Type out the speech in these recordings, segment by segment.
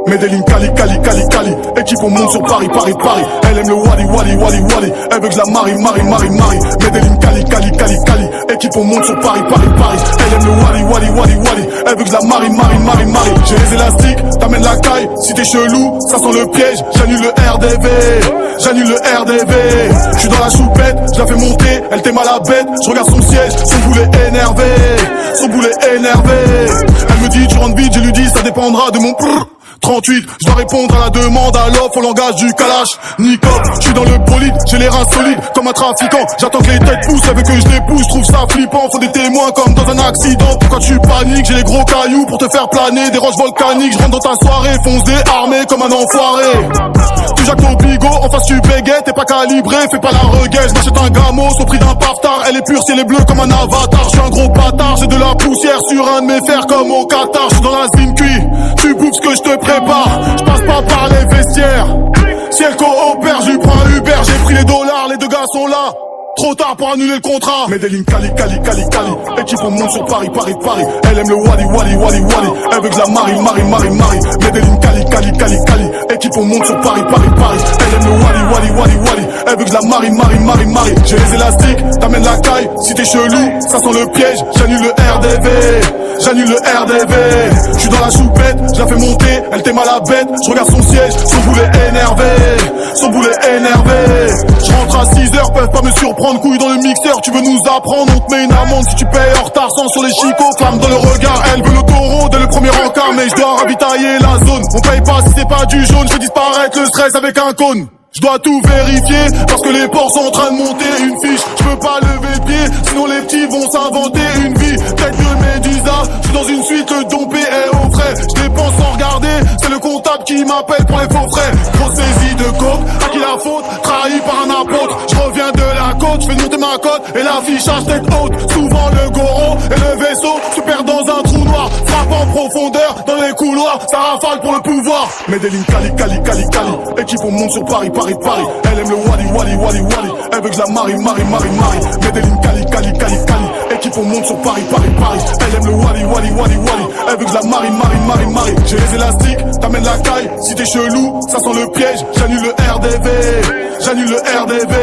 Medellin, Cali, Cali, Cali, Cali. Équipe, on monte sur Paris, Paris, Paris. Elle aime le Wally, Wally, Wally, Wally. Elle veut que je la marie, marie, marie, marie. Medellin, Cali, Cali, Cali, Cali. Équipe, on monte sur Paris, Paris, Paris. Elle aime le Wally, Wally, Wally, Wally. Elle veut que je la marie, marie, marie, marie. J'ai les élastiques, t'amènes la caille. Si t'es chelou, ça sent le piège. J'annule le RDV, j'annule le RDV. J'suis dans la choupette, je la fais monter. Elle t'aime à la bête, je regarde son siège. Son boulet énervé, son boulet énervé. Elle me dit, tu rentres vite, je lui dis, ça dépendra de mon 38, je dois répondre à la demande, à l'offre, au langage du Kalash. Nico, je suis dans le bolide, j'ai les reins solides, comme un trafiquant. J'attends que les têtes poussent, elle veut que je les pousse, je trouve ça flippant. Faut des témoins comme dans un accident. Pourquoi tu paniques? J'ai les gros cailloux pour te faire planer, des roches volcaniques. Je rentre dans ta soirée, fonce armé comme un enfoiré. Tu jacques ton bigot, en face tu bégayes, t'es pas calibré, fais pas la reguette. Je m'achète un gamos au prix d'un paftard. Elle est pure, c'est les bleus comme un avatar. Je suis un gros bâtard, j'ai de la poussière sur un de mes fers comme au Qatar. Je suis dans la zine cuit, tu bouffes ce que je te prépare. Je passe pas par les vestiaires. Si elle coopère, je lui prends un Uber. J'ai pris les dollars, les deux gars sont là. Trop tard pour annuler le contrat. Medellin, Cali, Cali, Cali, Cali. Équipe, on monte sur Paris, Paris, Paris. Elle aime le Wally, Wally, Wally, Wally. Elle veut que je la marie, marie, marie, marie. Medellin, Cali, Cali, Cali, Cali. Équipe, on monte sur Paris, Paris, Paris. Elle aime le Wally, Wally, Wally, Wally. Elle veut que je la marie, marie, marie, marie. J'ai les élastiques, t'amènes la caille. Si t'es chelou, ça sent le piège. J'annule le RDV, j'annule le RDV. J'suis dans la choupette, je la fais monter. Elle t'aime à la bête, je regarde son siège. Son boulet énervé, son boulet énervé. Je rentre à 6h, peuvent pas me surprendre. Couille dans le mixeur, tu veux nous apprendre. On te met une amende si tu payes en retard. Sang sur les chicots, flamme dans le regard. Elle veut le taureau dès le premier encart. Mais je dois ravitailler la zone. On paye pas si c'est pas du jaune. Je fais disparaître le stress avec un cône. Je dois tout vérifier parce que les porcs sont en train de monter une fiche. Je peux pas lever le pied, sinon les petits vont s'inventer une vie. Tête de Médusa, je suis dans une suite, le dompé est au frais. Je dépense sans regarder, c'est le comptable qui m'appelle pour les faux frais. Grosse saisie de coke, à qui la faute? Trahi par un apôtre. Je reviens de la côte, je fais monter ma cote et l'affichage tête haute. Souvent le goro et le vaisseau se perd dans un trou noir. Frappe en profondeur dans les couloirs, ça rafale pour le pouvoir. Medellin, Cali, Cali, Cali, Cali. Équipe, on monte sur Paris, Paris, Paris. Elle aime le Wally, Wally, Wally, Wally. Elle veut que je la marie, marie, marie, marie. Medellin, Cali, Cali, Cali, Cali. Équipe, on monte sur Paris, Paris, Paris. Elle aime le Wally, Wally, Wally, Wally. Elle veut que je la marie, marie, marie, marie. J'ai les élastiques, t'amènes la caille. Si t'es chelou, ça sent le piège. J'annule le RDV, j'annule le RDV.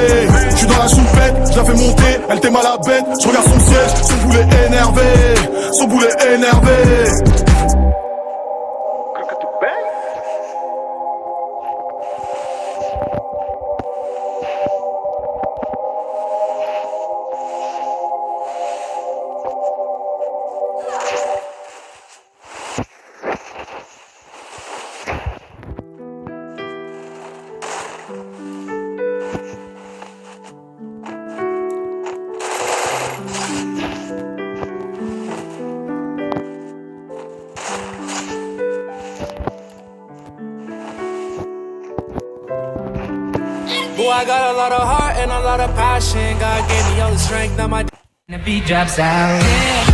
J'suis dans la choupette, je la fais monter. Elle t'aime à la bête, je regarde son siège. Son boulet énervé, son boulet énervé. Boy, I got a lot of heart and a lot of passion. God gave me all the strength, now my the beat drops out. Yeah.